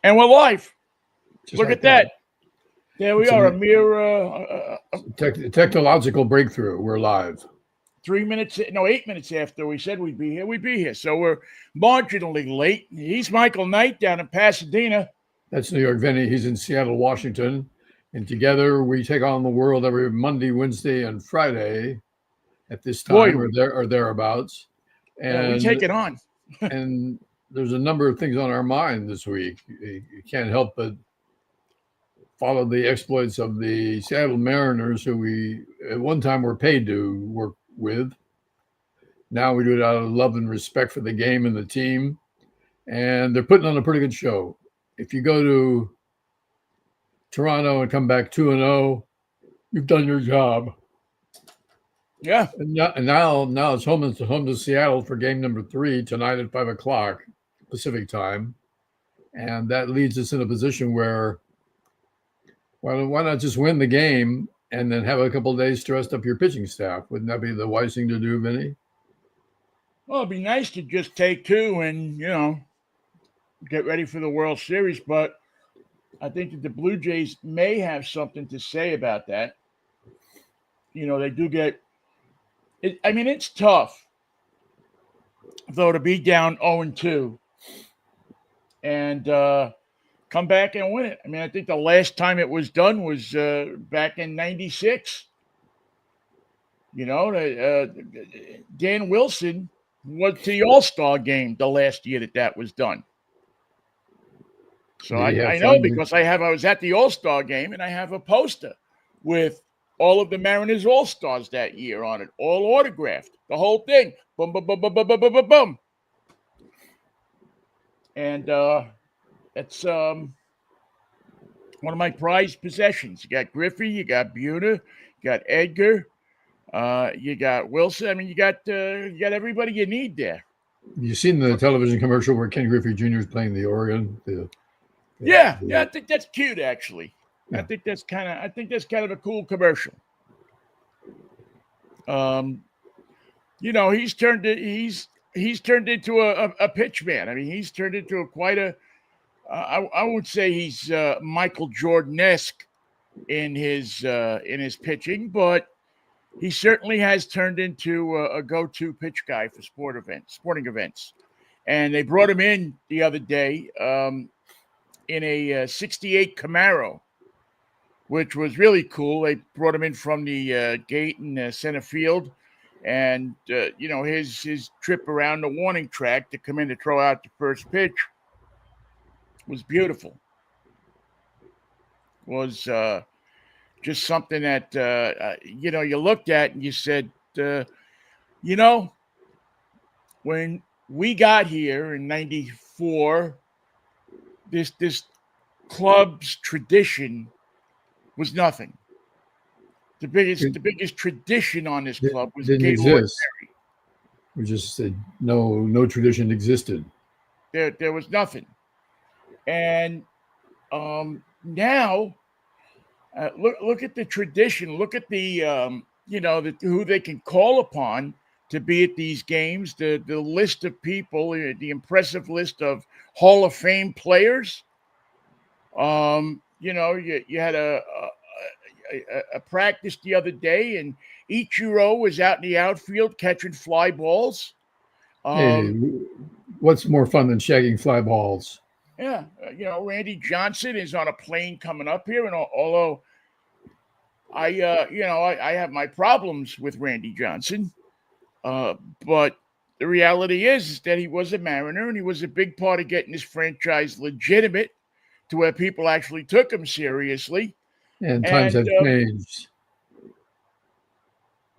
And we're live. Just Look like at that. There we It's are. a A mere technological breakthrough. We're live. 8 minutes after we said we'd be here, we'd be here. So we're marginally late. He's Michael Knight down in Pasadena. That's New York Vinnie. He's in Seattle, Washington. And together we take on the world every Monday, Wednesday, and Friday at this Boy, time or thereabouts. we take it on. And there's a number of things on our mind this week. You can't help but follow the exploits of the Seattle Mariners, who we at one time were paid to work with. Now we do it out of love and respect for the game and the team. And they're putting on a pretty good show. If you go to Toronto and come back 2-0, you've done your job. Yeah. And now it's home to Seattle for game number 3 tonight at 5:00 Pacific time. And that leads us in a position where why not just win the game and then have a couple of days to rest up your pitching staff? Wouldn't that be the wise thing to do, Vinny? Well, it'd be nice to just take 2 and, get ready for the World Series. But I think that the Blue Jays may have something to say about that. They do get it. I mean, it's tough, though, to be down 0-2 and come back and win it. I mean, I think the last time it was done was back in '96. Dan Wilson went to the All-Star game the last year that was done. So I know because I was at the All-Star game and I have a poster with all of the Mariners All-Stars that year on it, all autographed, the whole thing. Boom, boom, boom, boom, boom, boom, boom, boom. And it's one of my prized possessions. You got Griffey, you got Buhner, you got Edgar, you got Wilson. I mean, you got everybody you need there. You've seen the television commercial where Ken Griffey Jr. is playing the organ. Yeah, I think that's cute, actually. Yeah. I think that's kind of a cool commercial. He's turned into a pitch man. I mean, he's turned into I would say he's Michael Jordan-esque in his pitching, but he certainly has turned into a go-to pitch guy for sporting events. And they brought him in the other day in a 68 Camaro, which was really cool. They brought him in from the gate in center field. And, his trip around the warning track to come in to throw out the first pitch was beautiful. Was just something that, you looked at and you said, when we got here in '94, this club's tradition was nothing. The biggest tradition on this club was didn't exist. We just said no tradition existed. There was nothing, and now look at the tradition. Look at the who they can call upon to be at these games. The list of people, the impressive list of Hall of Fame players. You had a practice the other day, and Ichiro was out in the outfield catching fly balls. Hey, what's more fun than shagging fly balls? Yeah, Randy Johnson is on a plane coming up here, and although I have my problems with Randy Johnson, but the reality is that he was a Mariner, and he was a big part of getting this franchise legitimate to where people actually took him seriously. And times have changed.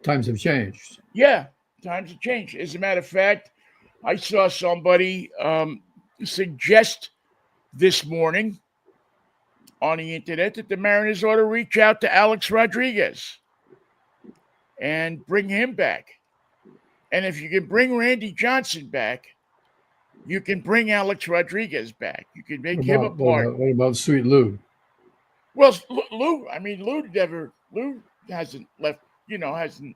Times have changed. Yeah, times have changed. As a matter of fact, I saw somebody suggest this morning on the internet that the Mariners ought to reach out to Alex Rodriguez and bring him back. And if you can bring Randy Johnson back, you can bring Alex Rodriguez back. You can make him a part. What about Sweet Lou? Well, Lou hasn't left, hasn't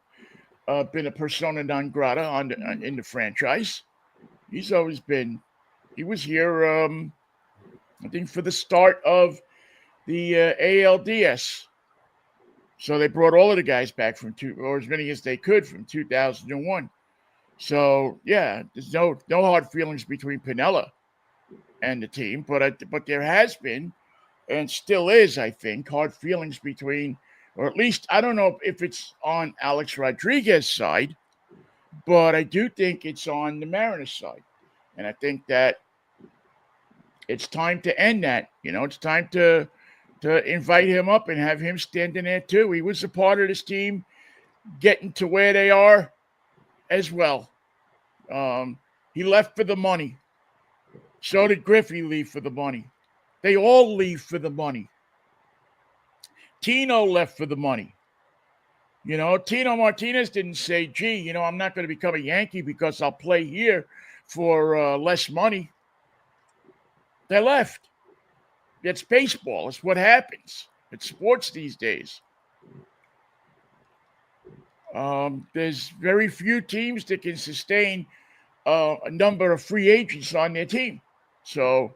been a persona non grata in the franchise. He's always been. He was here. I think for the start of the ALDS. So they brought all of the guys back or as many as they could from 2001. So yeah, there's no hard feelings between Piniella and the team, but there has been and still is, I think, hard feelings between, or at least I don't know if it's on Alex Rodriguez's side, but I do think it's on the Mariners side, and I think that it's time to end that. It's time to invite him up and have him standing there too. He was a part of this team getting to where they are as well. He left for the money. So did Griffey leave for the money. They all leave for the money. Tino left for the money. Tino Martinez didn't say, gee, I'm not going to become a Yankee because I'll play here for less money. They left. It's baseball. It's what happens. It's sports these days. There's very few teams that can sustain a number of free agents on their team. So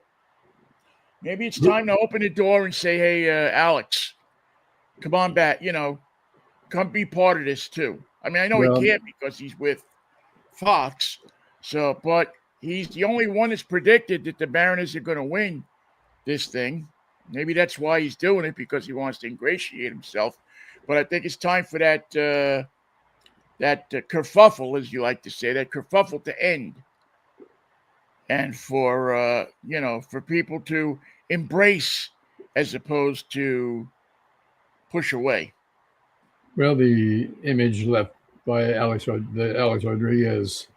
maybe it's time to open the door and say, hey, Alex, come on back, come be part of this too. I mean, I know he can't because he's with Fox. So, but he's the only one that's predicted that the Mariners are going to win this thing. Maybe that's why he's doing it, because he wants to ingratiate himself. But I think it's time for that kerfuffle, as you like to say, that kerfuffle to end. And for, for people to embrace as opposed to push away. Well, the image left by the Alex Rodriguez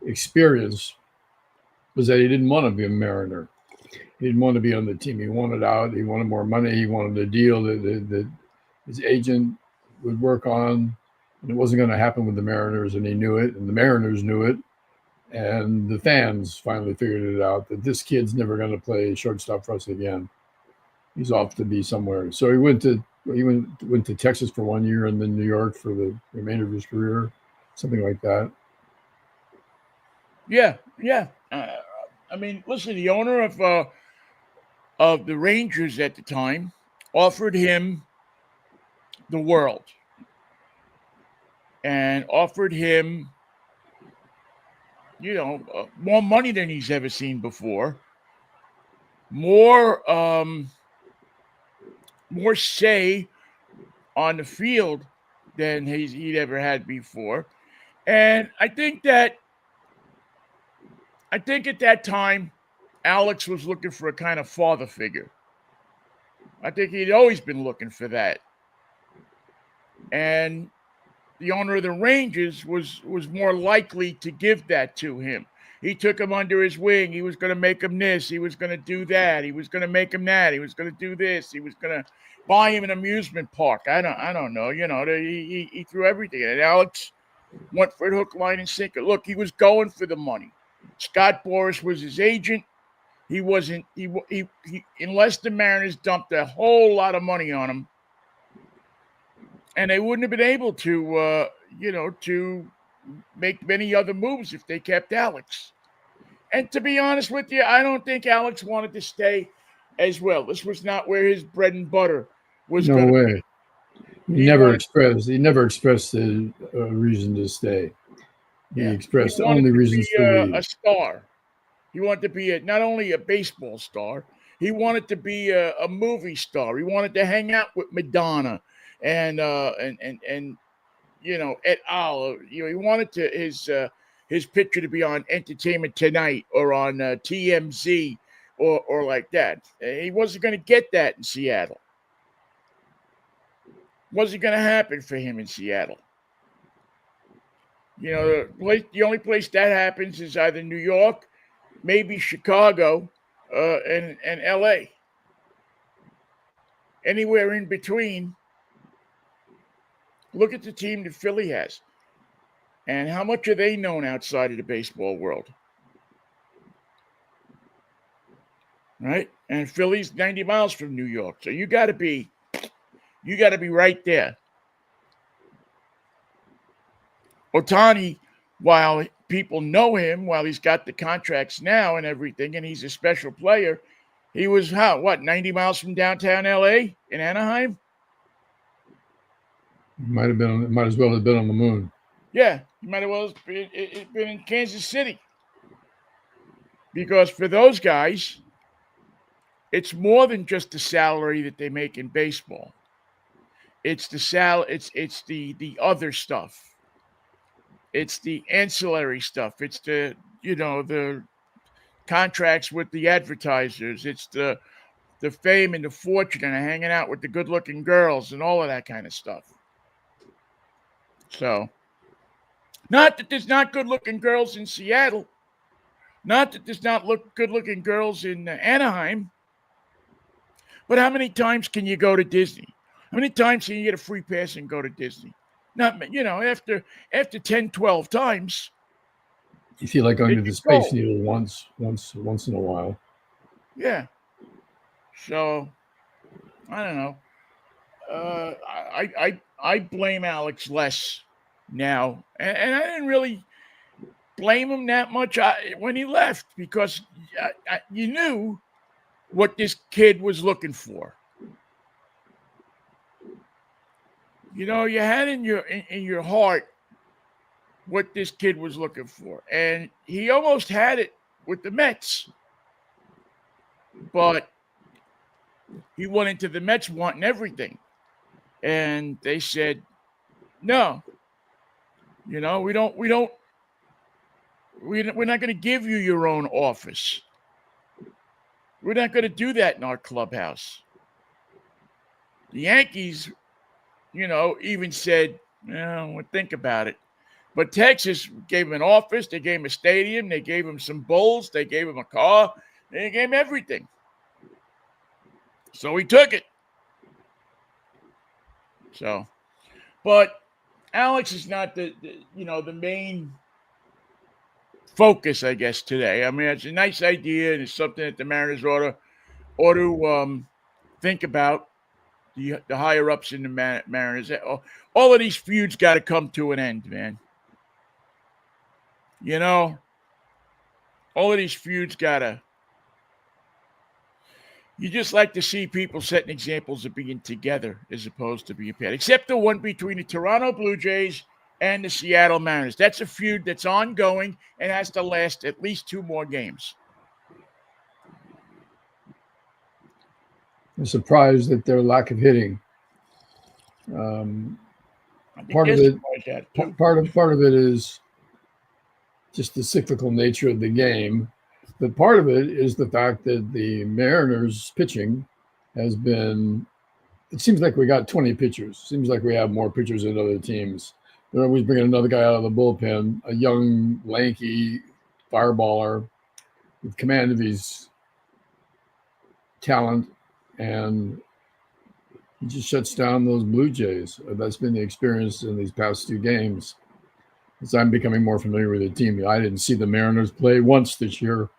experience was that he didn't want to be a Mariner. He didn't want to be on the team. He wanted out. He wanted more money. He wanted a deal that his agent would work on. And it wasn't going to happen with the Mariners, and he knew it, and the Mariners knew it. And the fans finally figured it out that this kid's never going to play shortstop for us again. He's off to be somewhere. So he went to Texas for 1 year and then New York for the remainder of his career, something like that. Yeah. I mean, listen, the owner of the Rangers at the time offered him the world and offered him, more money than he's ever seen before, more say on the field than he'd ever had before. And I think at that time, Alex was looking for a kind of father figure. I think he'd always been looking for that. And the owner of the Rangers was more likely to give that to him. He took him under his wing. He was going to make him this. He was going to do that. He was going to make him that. He was going to do this. He was going to buy him an amusement park. I don't know. He threw everything. And Alex went for it hook, line, and sinker. Look, he was going for the money. Scott Boras was his agent. He wasn't. He unless the Mariners dumped a whole lot of money on him, and they wouldn't have been able to, to make many other moves if they kept Alex. And to be honest with you, I don't think Alex wanted to stay as well. This was not where his bread and butter was. No way. He never expressed a reason to stay. He expressed only reasons to leave. A star. He wanted to be not only a baseball star. He wanted to be a movie star. He wanted to hang out with Madonna and et al. He wanted his picture to be on Entertainment Tonight or on TMZ or like that. He wasn't going to get that in Seattle. Wasn't going to happen for him in Seattle. The only place that happens is either New York, maybe Chicago, and LA. Anywhere in between. Look at the team that Philly has. And how much are they known outside of the baseball world? Right? And Philly's 90 miles from New York. So you got to be right there. Ohtani, while people know him, while he's got the contracts now and everything, and he's a special player, He was 90 miles from downtown L.A. in Anaheim? Might as well have been on the moon. Yeah, he might as well have been in Kansas City. Because for those guys, it's more than just the salary that they make in baseball. It's the it's the other stuff. It's the ancillary stuff. It's the the contracts with the advertisers. It's the fame and the fortune and hanging out with the good-looking girls and all of that kind of stuff. So, not that there's not good-looking girls in Seattle. Not that there's not good-looking girls in Anaheim. But how many times can you go to Disney? How many times can you get a free pass and go to Disney? Not, after 10, 12 times. You feel like going to the Space Needle once in a while. Yeah. So, I don't know. I blame Alex less now, and I didn't really blame him that much when he left because you knew what this kid was looking for. You had in your heart what this kid was looking for, and he almost had it with the Mets, but he went into the Mets wanting everything, and they said, "No, we're not going to give you your own office. We're not going to do that in our clubhouse." The Yankees, even said, we'll think about it. But Texas gave him an office. They gave him a stadium. They gave him some bulls. They gave him a car. They gave him everything. So he took it. So, but Alex is not the main focus, I guess, today. I mean, it's a nice idea, and it's something that the Mariners ought to think about. The higher ups in the Mariners. All of these feuds got to come to an end, man. All of these feuds gotta. You just like to see people setting examples of being together as opposed to being paired. Except the one between the Toronto Blue Jays and the Seattle Mariners. That's a feud that's ongoing and has to last at least 2 more games. I'm surprised at their lack of hitting. Part of it is just the cyclical nature of the game, but part of it is the fact that the Mariners pitching has been. It seems like we got 20 pitchers. Seems like we have more pitchers than other teams. They're always bringing another guy out of the bullpen, a young, lanky fireballer with command of his talent, and he just shuts down those Blue Jays. That's been the experience in these past 2 games. As I'm becoming more familiar with the team, I didn't see the Mariners play once this year.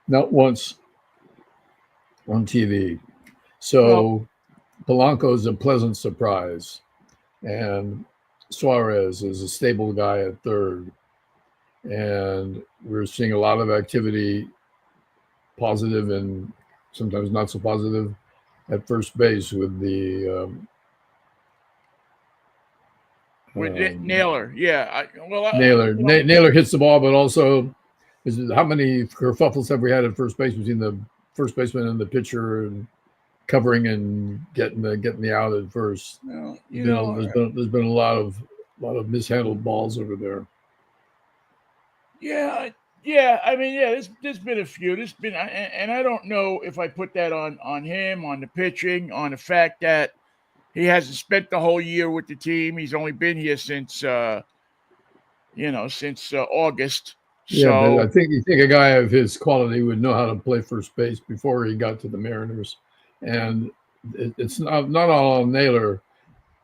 Not once on TV. So Polanco is a pleasant surprise. And Suarez is a stable guy at third. And we're seeing a lot of activity, positive and sometimes not so positive, at first base with the Naylor. Yeah. Naylor hits the ball, but also how many kerfuffles have we had at first base between the first baseman and the pitcher, and covering and getting the out at first? Well, there's been a lot of mishandled balls over there. Yeah. I mean, there's been a few. There's been, and I don't know if I put that on him, on the pitching, on the fact that he hasn't spent the whole year with the team. He's only been here since August. Yeah, but I think you think a guy of his quality would know how to play first base before he got to the Mariners, and it's not all on Naylor.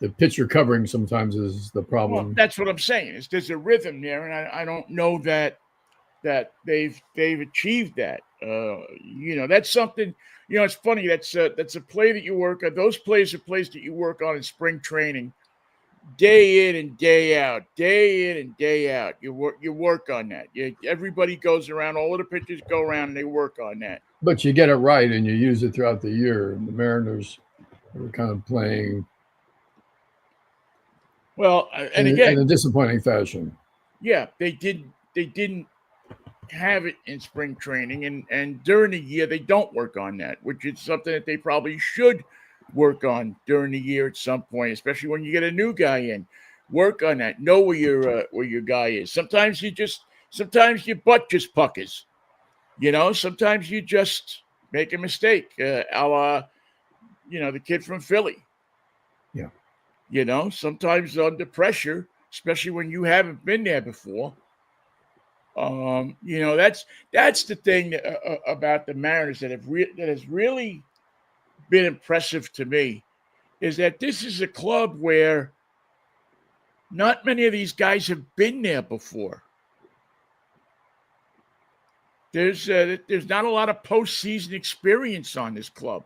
The pitcher covering sometimes is the problem. Well, that's what I'm saying. There's a rhythm there, and I don't know that they've achieved that. That's something. It's funny. That's a play that you work on. Those plays are plays that you work on in spring training, day in and day out, day in and day out. You work on that. Everybody goes around. All of the pitchers go around and they work on that. But you get it right and you use it throughout the year. And the Mariners were kind of playing Well, and in again, a disappointing fashion. yeah, they didn't have it in spring training, and during the year they don't work on that, which is something that they probably should work on during the year at some point, especially when you get a new guy in. Work on that. Know where your guy is. Sometimes your butt just puckers. Sometimes you just make a mistake, a la the kid from Philly. Yeah. Sometimes under pressure, especially when you haven't been there before. That's the thing about the Mariners that has really been impressive to me is that this is a club where not many of these guys have been there before. There's not a lot of postseason experience on this club.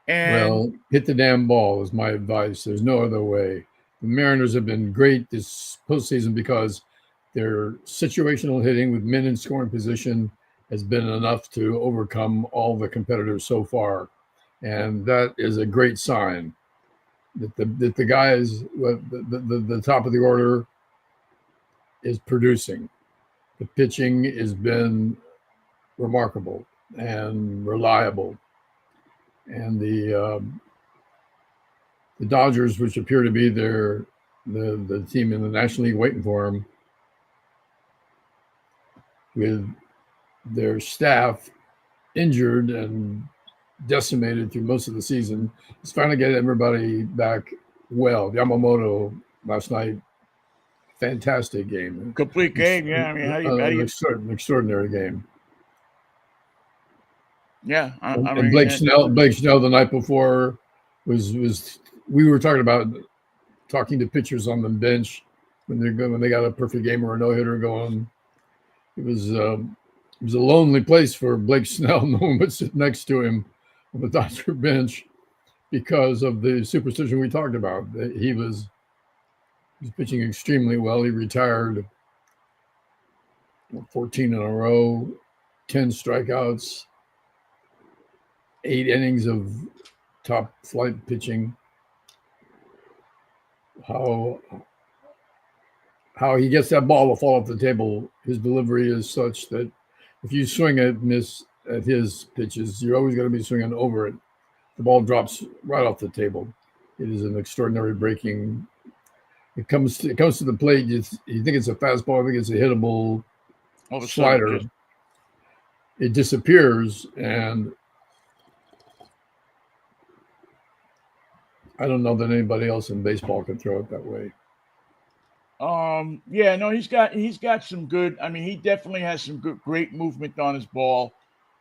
And Well, hit the damn ball is my advice. There's no other way. The Mariners have been great this postseason because their situational hitting with men in scoring position has been enough to overcome all the competitors so far. And that is a great sign that the guys, the top of the order is producing. The pitching has been remarkable and reliable. And the Dodgers, which appear to be the team in the National League waiting for them, with their staff injured and decimated through most of the season, is finally getting everybody back well. Yamamoto last night, fantastic game, complete game. Yeah, I mean, how do you an extraordinary game. Yeah, And Blake Snell the night before was we were talking to pitchers on the bench when they got a perfect game or a no hitter going. It was a lonely place for Blake Snell. No one would sit next to him on the Dodger bench because of the superstition we talked about. He was pitching extremely well. He retired 14 in a row, 10 strikeouts, 8 innings of top flight pitching. How he gets that ball to fall off the table, his delivery is such that if you swing and miss at his pitches, you're always going to be swinging over it. The ball drops right off the table. It is an extraordinary breaking. It comes to the plate. You think it's a fastball. I think it's a hittable slider. It disappears, and I don't know that anybody else in baseball can throw it that way. Yeah, no, he's got some good. I mean, he definitely has some great movement on his ball.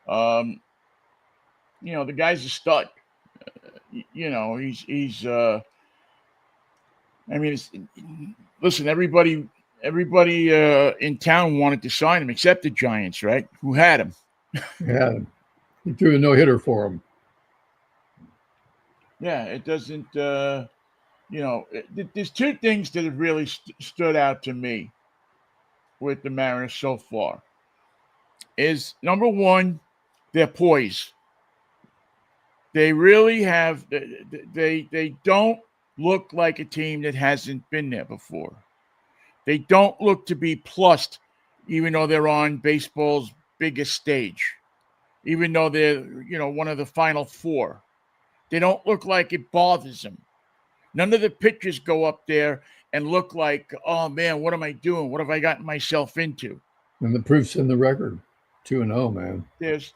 The guy's a stud. He's. I mean, listen, everybody in town wanted to sign him except the Giants, right? Who had him? Yeah, he threw a no hitter for him. Yeah, it doesn't. There's two things that have really stood out to me with the Mariners so far. Is number one, their poise. They really have. They don't look like a team that hasn't been there before. They don't look to be plussed, even though they're on baseball's biggest stage. Even though they're one of the final four, they don't look like it bothers them. None of the pitchers go up there and look like, oh man, what am I doing? What have I gotten myself into? And the proof's in the record, 2-0, man. There's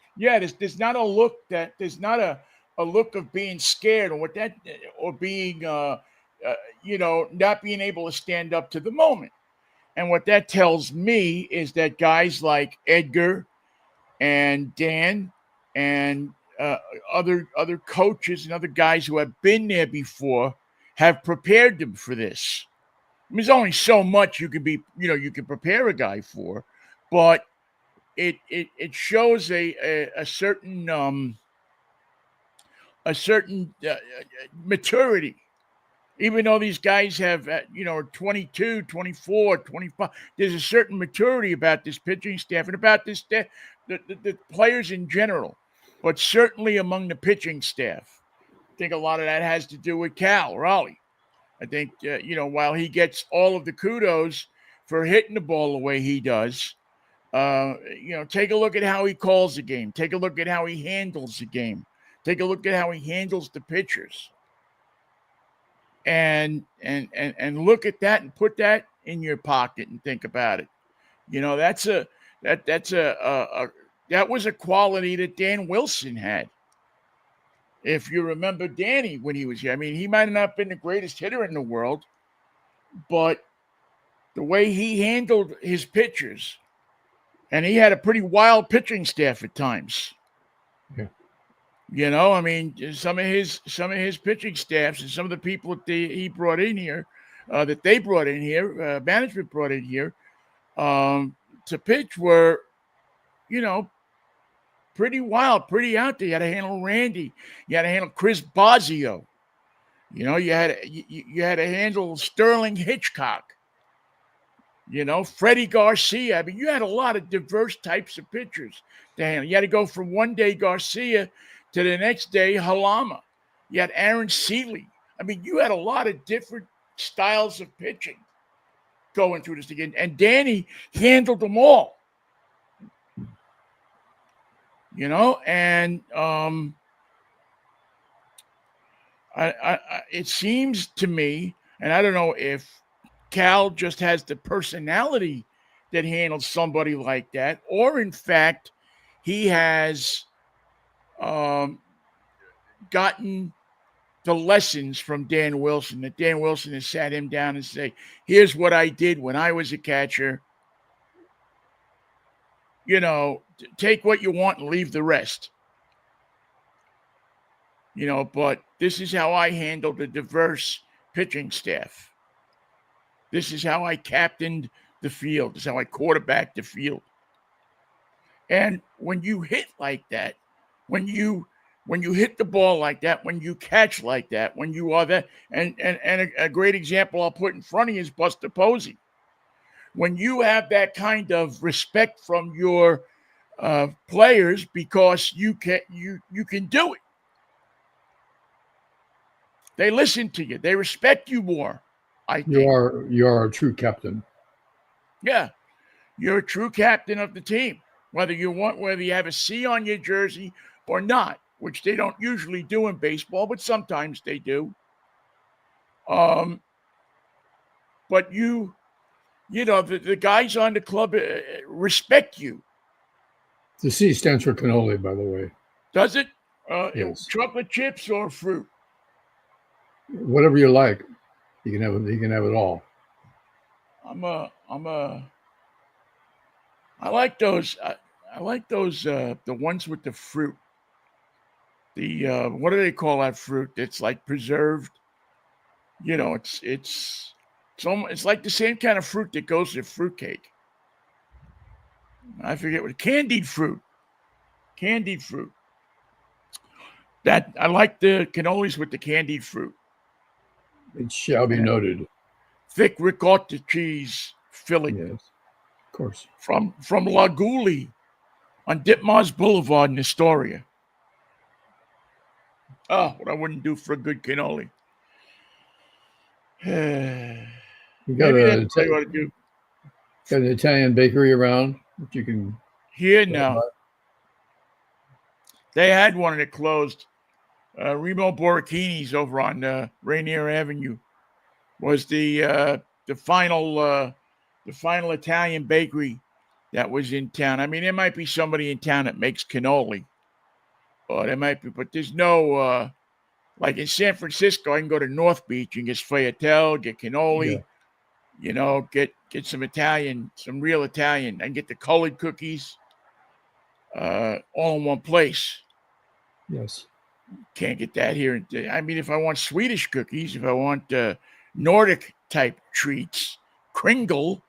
not a look that there's not a look of being scared or being not being able to stand up to the moment. And what that tells me is that guys like Edgar and Dan and other coaches and other guys who have been there before have prepared them for this. I mean, there's only so much you can prepare a guy for, but it shows a certain maturity Even though these guys have, 22, 24, 25, there's a certain maturity about this pitching staff and about this the players in general, but certainly among the pitching staff. I think a lot of that has to do with Cal Raleigh. I think, while he gets all of the kudos for hitting the ball the way he does, take a look at how he calls the game. Take a look at how he handles the game. Take a look at how he handles the pitchers. And look at that and put that in your pocket and think about it. That's that was a quality that Dan Wilson had. If you remember Danny when he was here, I mean, he might have not been the greatest hitter in the world, but the way he handled his pitchers, and he had a pretty wild pitching staff at times. Yeah. I mean, some of his pitching staffs and some of the people that he brought in here, management brought in here to pitch were, pretty wild, pretty out there. You had to handle Randy. You had to handle Chris Bosio. You had to handle Sterling Hitchcock. Freddie Garcia. I mean, you had a lot of diverse types of pitchers to handle. You had to go from one day Garcia to the next day Halama. You had Aaron Seeley. I mean, you had a lot of different styles of pitching going through this again. And Danny handled them all. And it seems to me, and I don't know if Cal just has the personality that handles somebody like that, or in fact, he has gotten the lessons from Dan Wilson, that Dan Wilson has sat him down and say, here's what I did when I was a catcher. Take what you want and leave the rest. But this is how I handled a diverse pitching staff. This is how I captained the field. This is how I quarterbacked the field. And when you hit like that, when you hit the ball like that, when you catch like that, when you are that, and a great example I'll put in front of you is Buster Posey. When you have that kind of respect from your players because you can do it, they listen to you. They respect you more. I think you are a true captain. Yeah, you're a true captain of the team, whether you have a C on your jersey or not, which they don't usually do in baseball, but sometimes they do. But the guys on the club respect you. The C stands for cannoli, by the way. Does it? Yes. Chocolate chips or fruit? Whatever you like, you can have it. You can have it all. I like those. I like those. The ones with the fruit. The what do they call that fruit? That's like preserved. It's like the same kind of fruit that goes with fruitcake. I forget what candied fruit. Candied fruit. That I like the cannolis with the candied fruit. It shall be noted. Thick ricotta cheese filling. Yes, of course. From La Goulie on Ditmars Boulevard in Astoria. Oh, what I wouldn't do for a good cannoli. You got an Italian bakery around that you can. Here now. They had one that closed. Remo Borrachini's over on Rainier Avenue was the final Italian bakery that was in town. I mean, there might be somebody in town that makes cannoli, or there might be, but there's no like in San Francisco. I can go to North Beach and get sfogliatelle, get cannoli, get some Italian, some real Italian, and get the colored cookies, all in one place. Yes. Can't get that here. I mean, if I want Swedish cookies, if I want Nordic type treats, Kringle,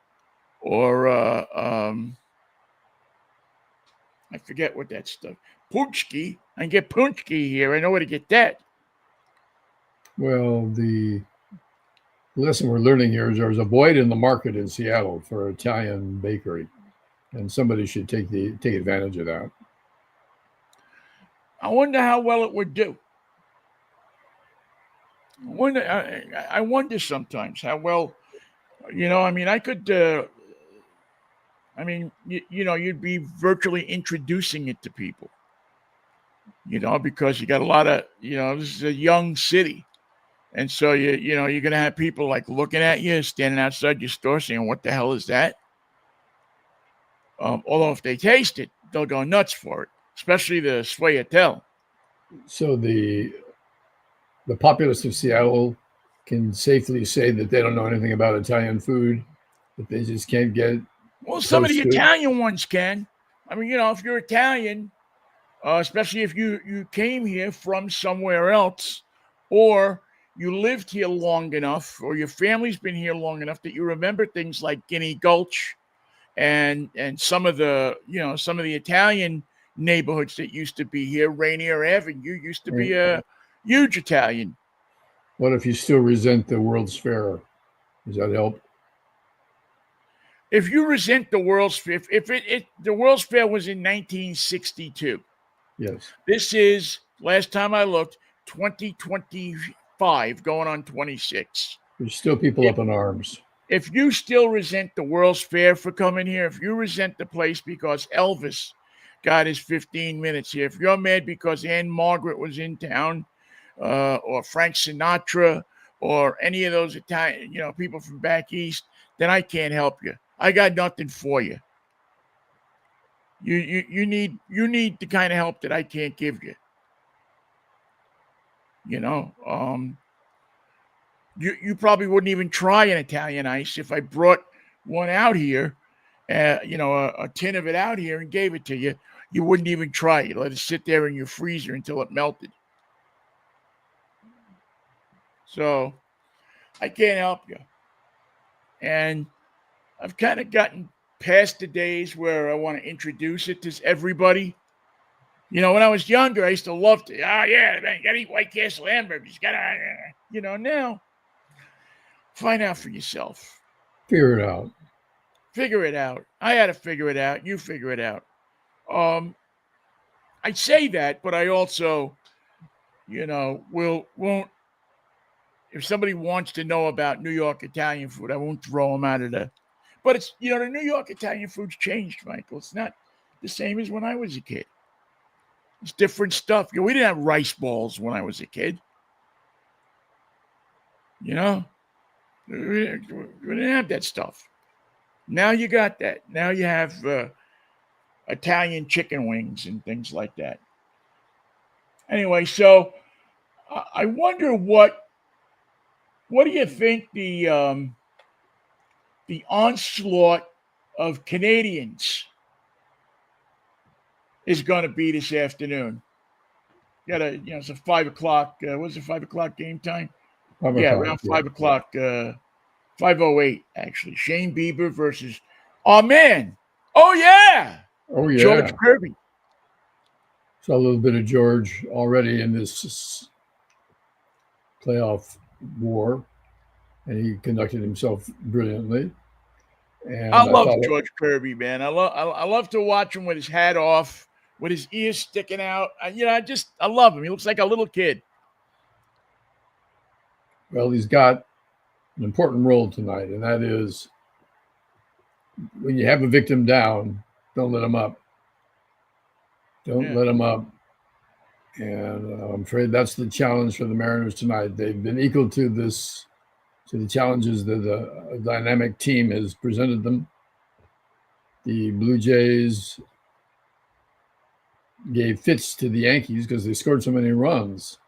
or I forget what that stuff. Punchki. I can get punchki here. I know where to get that. Well, the The lesson we're learning here is there's a void in the market in Seattle for Italian bakery, and somebody should take advantage of that. I wonder how well it would do. I wonder sometimes how well, I mean, I could, you'd be virtually introducing it to people, because you got a lot of, this is a young city. And so, you're going to have people like looking at you, standing outside your store saying, what the hell is that? Although if they taste it, they'll go nuts for it, especially the sfogliatelle. So the populace of Seattle can safely say that they don't know anything about Italian food, that they just can't get. Well, some of the Italian ones can. I mean, if you're Italian, especially if you came here from somewhere else, or you lived here long enough, or your family's been here long enough that you remember things like Guinea Gulch and some of the Italian neighborhoods that used to be here. Rainier Avenue used to be a huge Italian. What if you still resent the World's Fair? Does that help? If you resent the World's Fair, if the World's Fair was in 1962. Yes. This is, last time I looked, 2025, going on 26. There's still people up in arms. If you still resent the World's Fair for coming here, if you resent the place because Elvis got his 15 minutes here, if you're mad because Anne Margaret was in town, or Frank Sinatra, or any of those Italian, people from back east, then I can't help you. I got nothing for you. You need the kind of help that I can't give you. You probably wouldn't even try an Italian ice if I brought one out here, a tin of it out here and gave it to you. You wouldn't even try it. Let it sit there in your freezer until it melted. So I can't help you. And I've kind of gotten past the days where I want to introduce it to everybody. When I was younger, I used to love to, man, you got to eat White Castle hamburgers. You got to, now find out for yourself. Figure it out. Figure it out. I had to figure it out. You figure it out. I say that, but I also, won't. If somebody wants to know about New York Italian food, I won't throw them out of the. But it's, the New York Italian food's changed, Michael. It's not the same as when I was a kid. It's different stuff. We didn't have rice balls when I was a kid. We didn't have that stuff. Now you got that. Now you have Italian chicken wings and things like that. Anyway, so I wonder what do you think the onslaught of Canadians is going to be this afternoon? It's a 5 o'clock. What's it, 5 o'clock game time? Around 5 o'clock. 5:08 actually. Shane Bieber versus. Oh man! Oh yeah! George Kirby. Saw a little bit of George already in this playoff war, and he conducted himself brilliantly. And I love George Kirby, man. I love to watch him with his hat off, with his ears sticking out. I love him. He looks like a little kid. Well, he's got an important role tonight, and that is when you have a victim down, don't let him up. Don't let him up. And I'm afraid that's the challenge for the Mariners tonight. They've been equal to the challenges that a dynamic team has presented them. The Blue Jays gave fits to the Yankees because they scored so many runs.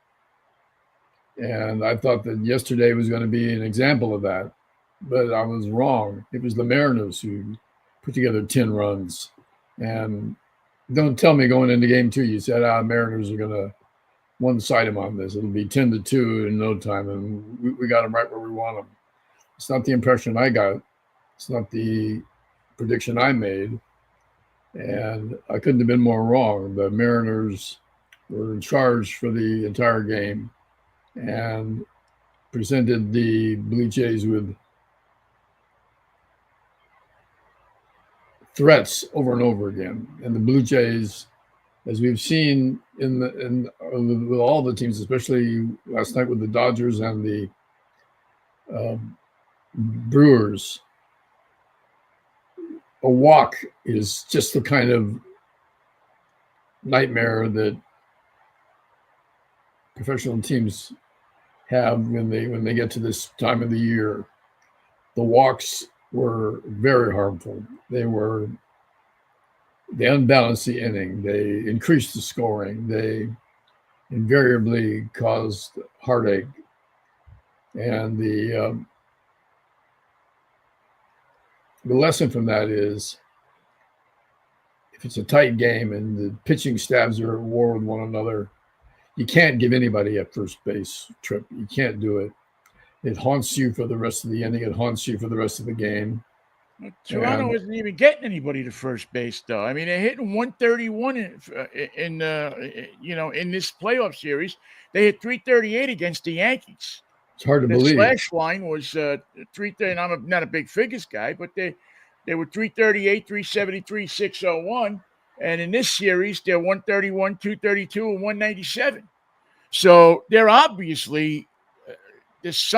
And I thought that yesterday was going to be an example of that, but I was wrong. It was the Mariners who put together 10 runs. And don't tell me going into game 2, you said, Mariners are going to one-side them on this. It'll be 10-2 in no time, and we got them right where we want them. It's not the impression I got. It's not the prediction I made. And I couldn't have been more wrong. The Mariners were in charge for the entire game and presented the Blue Jays with threats over and over again. And the Blue Jays, as we've seen with all the teams, especially last night with the Dodgers and the Brewers, a walk is just the kind of nightmare that professional teams have when they get to this time of the year. The walks were very harmful. They unbalanced the inning. They increased the scoring. They invariably caused heartache. And the lesson from that is, if it's a tight game and the pitching staffs are at war with one another, you can't give anybody a first base trip. You can't do it. It haunts you for the rest of the inning. It haunts you for the rest of the game. Toronto isn't even getting anybody to first base, though. I mean, they're hitting 131 in this playoff series. They hit 338 against the Yankees. It's hard to the believe. Slash line was 330, and I'm not a big figures guy, but they were 338, 373, 601. And in this series, they're 131, 232, and 197. So they're obviously this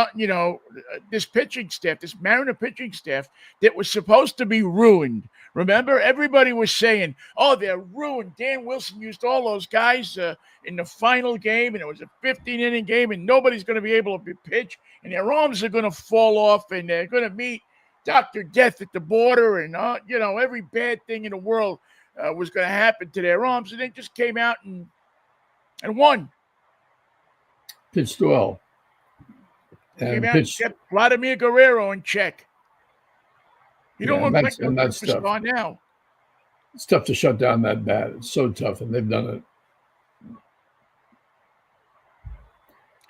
pitching staff, this Mariner pitching staff that was supposed to be ruined. Remember, everybody was saying, "Oh, they're ruined." Dan Wilson used all those guys in the final game, and it was a 15-inning game, and nobody's going to be able to pitch, and their arms are going to fall off, and they're going to meet Dr. Death at the border, and every bad thing in the world was going to happen to their arms, and they just came out and won. Pitched well. Came out and kept Vladimir Guerrero in check. You don't look like a superstar now. It's tough to shut down that bat. It's so tough, and they've done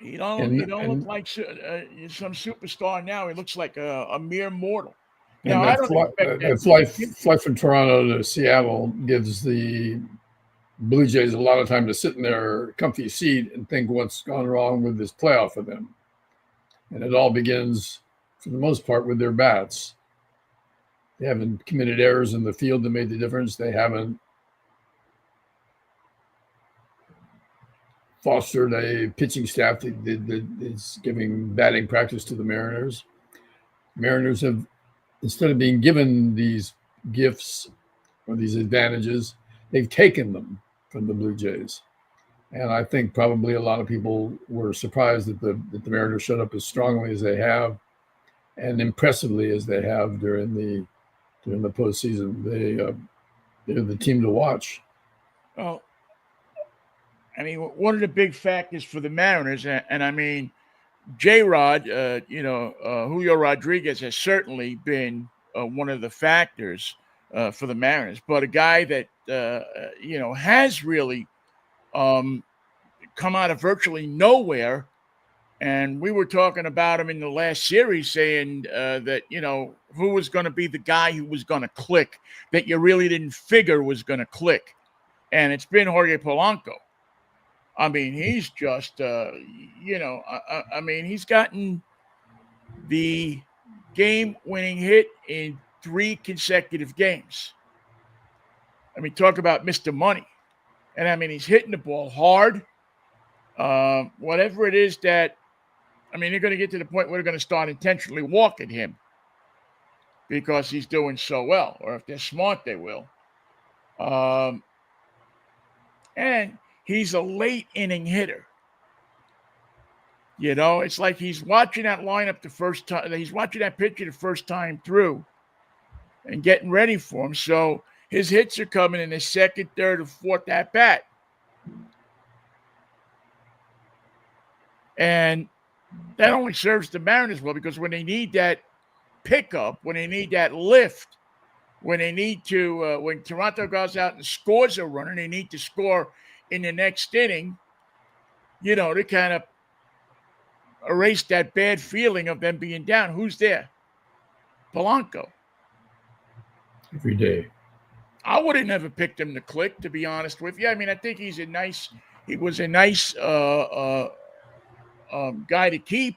it. You don't look like some superstar now. He looks like a mere mortal. Now, that flight from Toronto to Seattle gives the Blue Jays a lot of time to sit in their comfy seat and think what's gone wrong with this playoff for them. And it all begins, for the most part, with their bats. They haven't committed errors in the field that made the difference. They haven't fostered a pitching staff that is giving batting practice to the Mariners. Mariners have, instead of being given these gifts or these advantages, they've taken them from the Blue Jays. And I think probably a lot of people were surprised that the Mariners showed up as strongly as they have and impressively as they have during the postseason. They're the team to watch. Well, I mean, one of the big factors for the Mariners, and I mean, J-Rod, Julio Rodriguez has certainly been one of the factors for the Mariners, but a guy that, has really come out of virtually nowhere. And we were talking about him in the last series, saying that, who was going to be the guy who was going to click, that you really didn't figure was going to click. And it's been Jorge Polanco. I mean, he's just, he's gotten the game-winning hit in 3 consecutive games. I mean, talk about Mr. Money. And, I mean, he's hitting the ball hard. Whatever it is that, they're going to get to the point where they're going to start intentionally walking him because he's doing so well. Or if they're smart, they will. And he's a late inning hitter. It's like he's watching that lineup the first time. He's watching that pitcher the first time through and getting ready for him. So his hits are coming in the second, third, or fourth at bat. And that only serves the Mariners well because when they need that pickup, when they need that lift, when they need to, when Toronto goes out and scores a run and they need to score in the next inning, to kind of erase that bad feeling of them being down. Who's there? Polanco. Every day. I would have never picked him to click, to be honest with you. I mean, I think he was a nice guy to keep,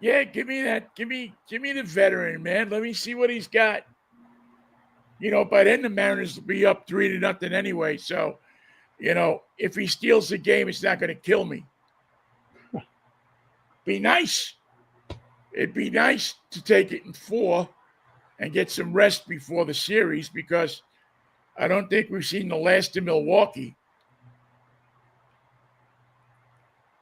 Yeah, give me that. Give me the veteran, man. Let me see what he's got. By then the Mariners will be up 3-0 anyway. So, if he steals the game, it's not going to kill me. Be nice. It'd be nice to take it in 4 and get some rest before the series, because I don't think we've seen the last of Milwaukee.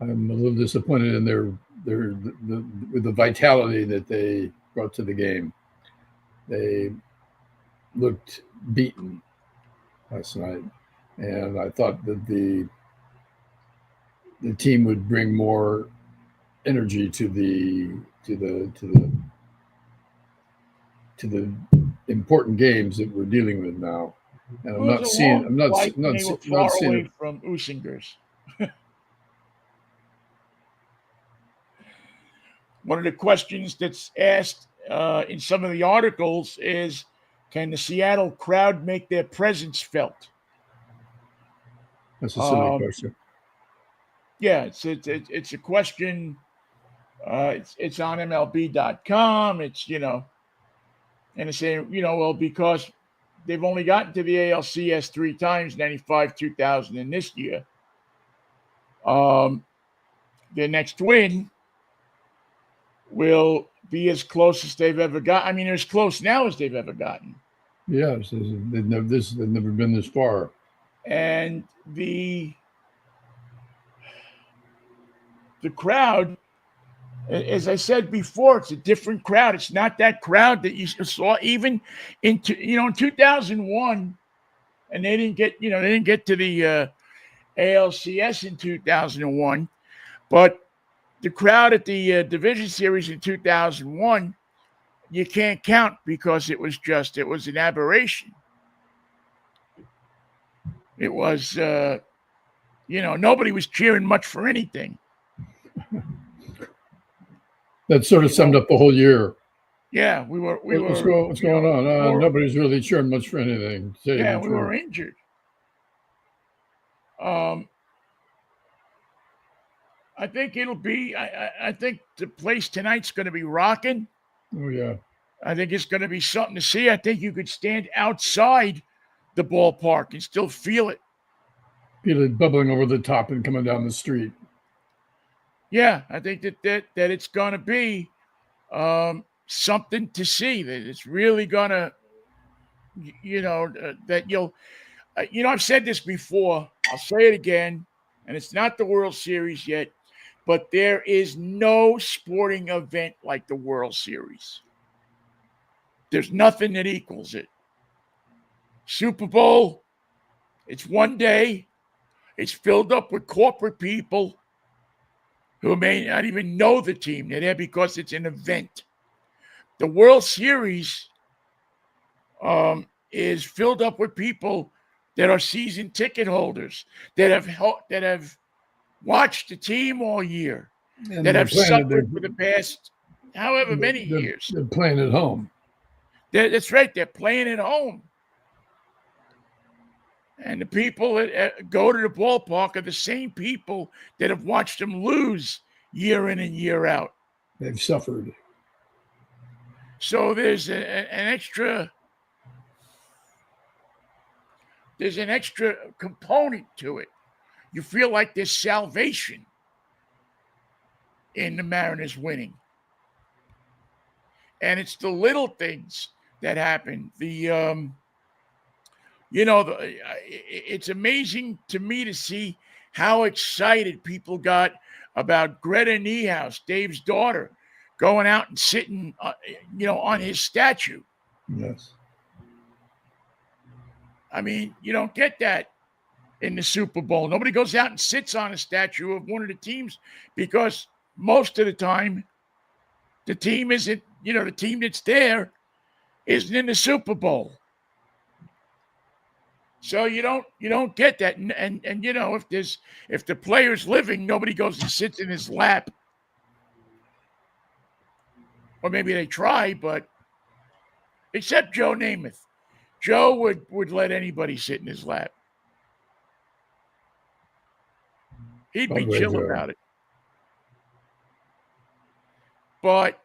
I'm a little disappointed in with the vitality that they brought to the game. They looked beaten last night, and I thought that the team would bring more energy to the important games that we're dealing with now. And I'm not seeing away from Usingers. One of the questions that's asked in some of the articles is, can the Seattle crowd make their presence felt? That's a silly question. Yeah, it's a question. It's on MLB.com. It's, and it's saying, well, because they've only gotten to the ALCS 3 times, 95, 2000, and this year. Their next win will be as close as they've ever got. I mean, they're as close now as they've ever gotten. Yes, they've never been this far. And the crowd, as I said before, it's a different crowd. It's not that crowd that you saw even in 2001, and they didn't get to the ALCS in 2001, but the crowd at the division series in 2001, you can't count, because it was an aberration. It was, nobody was cheering much for anything. That sort of summed up the whole year. Yeah, what's going on? Nobody's really cheering much for anything. Yeah, we were injured. I think it'll be. I think the place tonight's going to be rocking. Oh yeah. I think it's going to be something to see. I think you could stand outside the ballpark and still feel it. Feel it bubbling over the top and coming down the street. Yeah, I think that it's going to be something to see. That it's really going to, that you'll, I've said this before. I'll say it again, and it's not the World Series yet, but there is no sporting event like the World Series. There's nothing that equals it. Super Bowl, it's one day. It's filled up with corporate people who may not even know the team. They're there because it's an event. The World Series is filled up with people that are season ticket holders, that have watched the team all year, and that have suffered for the past however many years. They're playing at home. That's right. They're playing at home. And the people that go to the ballpark are the same people that have watched them lose year in and year out. They've suffered. So there's an extra component to it. You feel like there's salvation in the Mariners winning. And it's the little things that happen. It's amazing to me to see how excited people got about Greta Niehaus, Dave's daughter, going out and sitting, on his statue. Yes. I mean, you don't get that in the Super Bowl. Nobody goes out and sits on a statue of one of the teams, because most of the time the team isn't, the team that's there isn't in the Super Bowl. So you don't get that. And if the player's living, nobody goes and sits in his lap. Or maybe they try, but except Joe Namath. Joe would let anybody sit in his lap. He'd be chill about it. But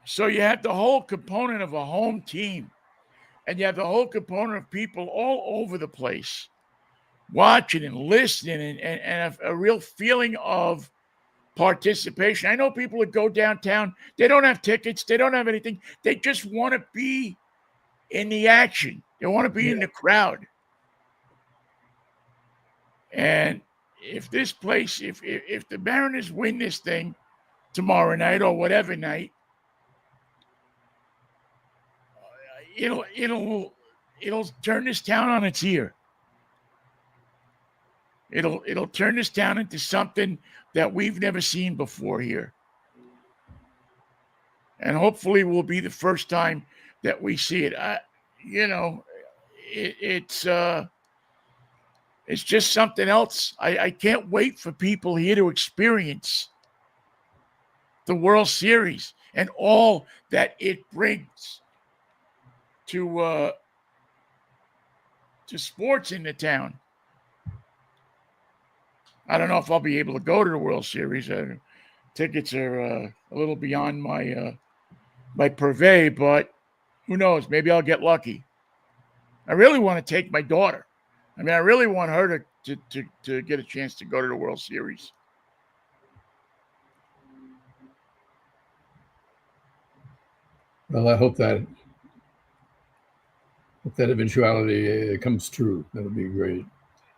so you have the whole component of a home team, and you have the whole component of people all over the place watching and listening, and a real feeling of participation. I know people that go downtown, they don't have tickets, they don't have anything. They just want to be in the action. They want to be in the crowd. And if this place, if the Mariners win this thing tomorrow night or whatever night, it'll turn this town on its ear. It'll turn this town into something that we've never seen before here. And hopefully will be the first time that we see it. It's just something else. I can't wait for people here to experience the World Series and all that it brings to sports in the town. I don't know if I'll be able to go to the World Series. Tickets are a little beyond my purvey, but who knows? Maybe I'll get lucky. I really want to take my daughter. I mean, I really want her to get a chance to go to the World Series. Well, I hope that eventuality comes true. That would be great.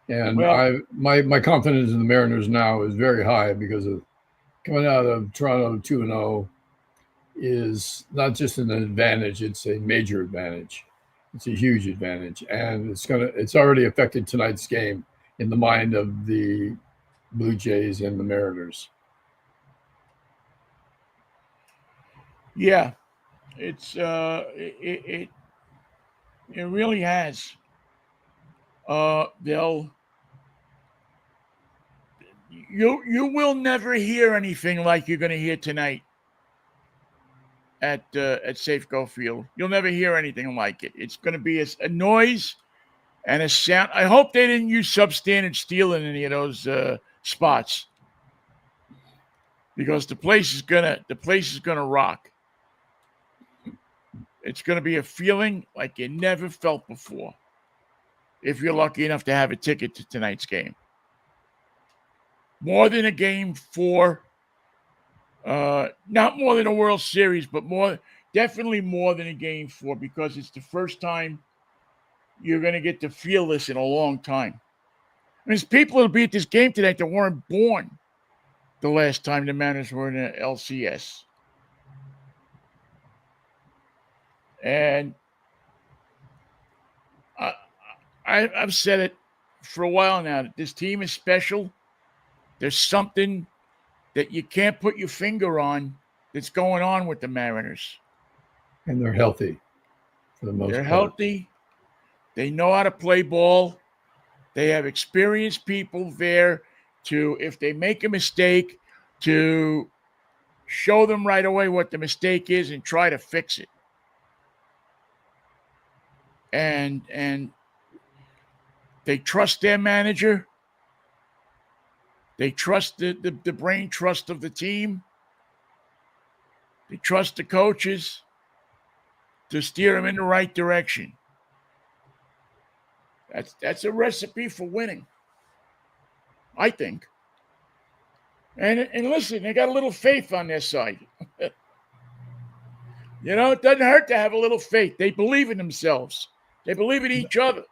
And my confidence in the Mariners now is very high because of coming out of Toronto 2-0 is not just an advantage; it's a major advantage. It's a huge advantage, and it's already affected tonight's game in the mind of the Blue Jays and the Mariners. Yeah, it really has. You will never hear anything like you're going to hear tonight at Safeco Field. You'll never hear anything like it. It's going to be a noise and a sound. I hope they didn't use substandard steel in any of those spots, because the place is gonna rock. It's going to be a feeling like you never felt before, if you're lucky enough to have a ticket to tonight's game. More than a game for, not more than a World Series, but definitely more than a game for, because it's the first time you're going to get to feel this in a long time. I mean, there's people that'll be at this game tonight that weren't born the last time the Mariners were in the LCS. And I've said it for a while now, that this team is special. There's something that you can't put your finger on that's going on with the Mariners. And they're healthy for the most part. They're healthy. They know how to play ball. They have experienced people there to, if they make a mistake, to show them right away what the mistake is and try to fix it. And they trust their manager. They trust the brain trust of the team. They trust the coaches to steer them in the right direction. That's a recipe for winning, I think. And listen, they got a little faith on their side. It doesn't hurt to have a little faith. They believe in themselves. They believe in each other.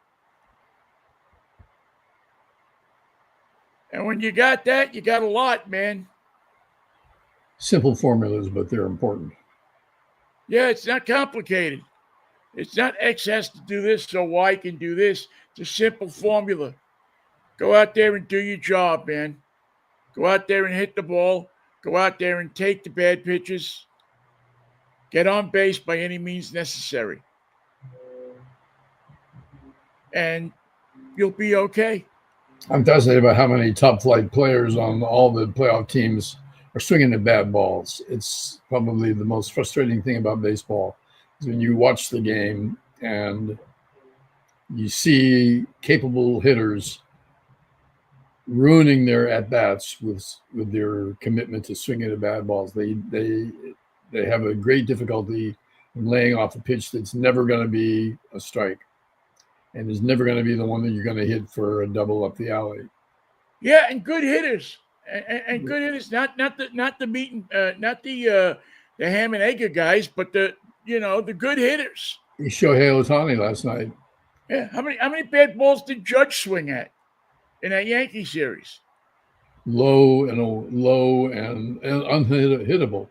And when you got that, you got a lot, man. Simple formulas, but they're important. Yeah, it's not complicated. It's not X has to do this, so Y can do this. It's a simple formula. Go out there and do your job, man. Go out there and hit the ball. Go out there and take the bad pitches. Get on base by any means necessary. And you'll be okay. I'm fascinated about how many top flight players on all the playoff teams are swinging at bad balls. It's probably the most frustrating thing about baseball is when you watch the game and you see capable hitters ruining their at bats with their commitment to swinging at bad balls. They have a great difficulty in laying off a pitch that's never going to be a strike, and is never going to be the one that you're going to hit for a double up the alley. Yeah, and good hitters, and good hitters. Not the meat and not the ham and egg guys, but the good hitters. Shohei Ohtani last night. Yeah, how many bad balls did Judge swing at in that Yankee series? Low and unhittable,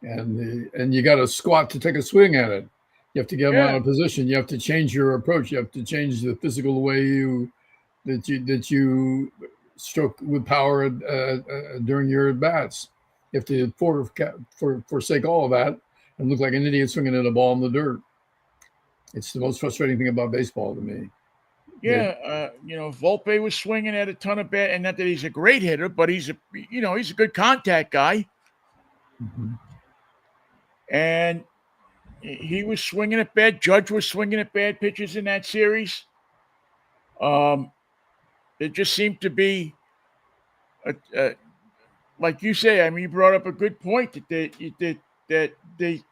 and you got to squat to take a swing at it. You have to get them out of position. You have to change your approach. You have to change the physical way that you stroke with power during your at bats. You have to forsake all of that and look like an idiot swinging at a ball in the dirt. It's the most frustrating thing about baseball to me. Yeah, Volpe was swinging at a ton of bat, and not that he's a great hitter, but he's a good contact guy. Mm-hmm. And he was swinging at bad. Judge was swinging at bad pitches in that series. It just seemed to be, like you say. I mean, you brought up a good point that the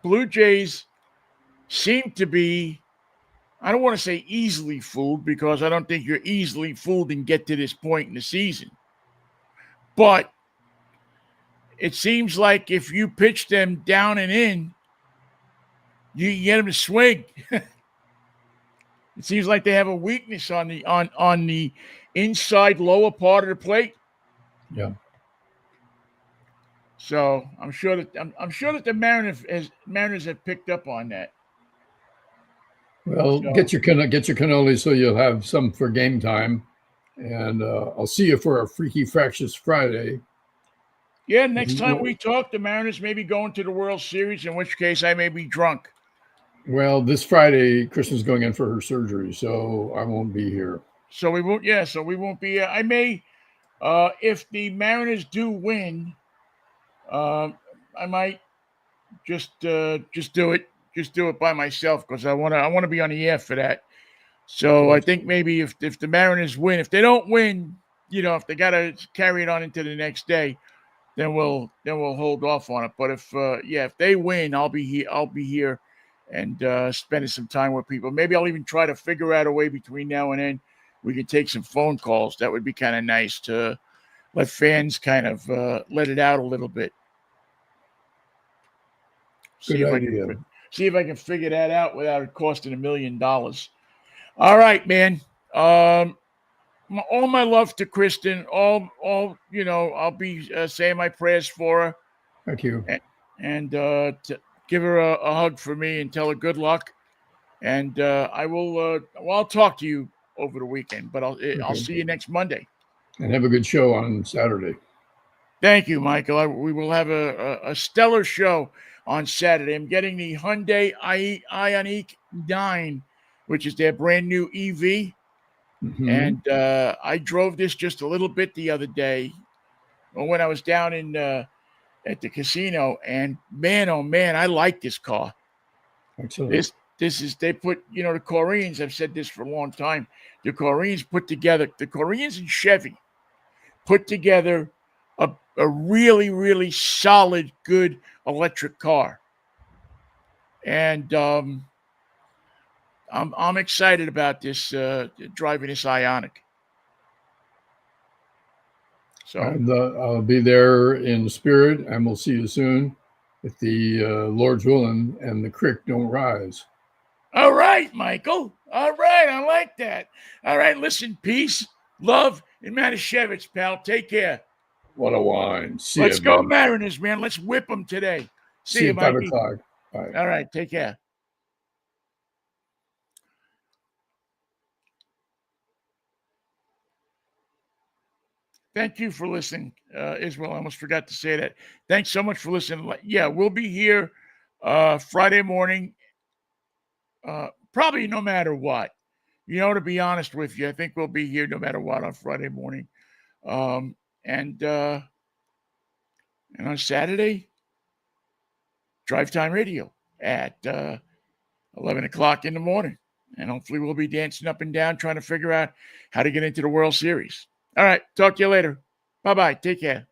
Blue Jays seem to be. I don't want to say easily fooled, because I don't think you're easily fooled and get to this point in the season. But it seems like if you pitch them down and in, you can get them to swing. It seems like they have a weakness on the inside lower part of the plate. Yeah. So I'm sure that the Mariners have picked up on that. Well, get your cannoli so you'll have some for game time, and I'll see you for a Freaky Fractious Friday. Yeah, next time we talk, the Mariners may be going to the World Series, in which case I may be drunk. Well, this Friday, Kristen's going in for her surgery, so I won't be here. So we won't. Yeah, so we won't be. I may, if the Mariners do win, I might just do it. Just do it by myself, because I want to be on the air for that. So I think maybe if the Mariners win, if they don't win, if they got to carry it on into the next day, then we'll hold off on it. But if they win, I'll be here and spending some time with people. Maybe I'll even try to figure out a way between now and then we can take some phone calls. That would be kind of nice to let fans kind of let it out a little bit. Good idea. See if I can figure that out without it costing $1 million. All right, man. All my love to Kristen. I'll be saying my prayers for her. Thank you. And to give her a hug for me and tell her good luck. And I will. I'll talk to you over the weekend, but I'll see you next Monday. And have a good show on Saturday. Thank you, Michael. We will have a stellar show on Saturday. I'm getting the Hyundai Ioniq 9, which is their brand new EV. Mm-hmm. And I drove this just a little bit the other day when I was down at the casino. And man, oh man, I like this car. Excellent. This is, they put, the Koreans, I've said this for a long time, the Koreans and Chevy put together a really, really solid, good electric car. And I'm excited about this, driving this Ioniq. So I'll be there in spirit, and we'll see you soon if the Lord's willing and the creek don't rise. All right, Michael. All right, I like that. All right, listen, peace, love, and Manischewitz, pal. Take care. What a wine. Let's go Mariners, man. Let's whip them today. See you, at 5 o'clock. Bye. All right, take care. Thank you for listening, Israel. I almost forgot to say that. Thanks so much for listening. Yeah, we'll be here Friday morning, probably no matter what. To be honest with you, I think we'll be here no matter what on Friday morning. And on Saturday, Drive Time Radio at 11 o'clock in the morning. And hopefully we'll be dancing up and down trying to figure out how to get into the World Series. All right. Talk to you later. Bye-bye. Take care.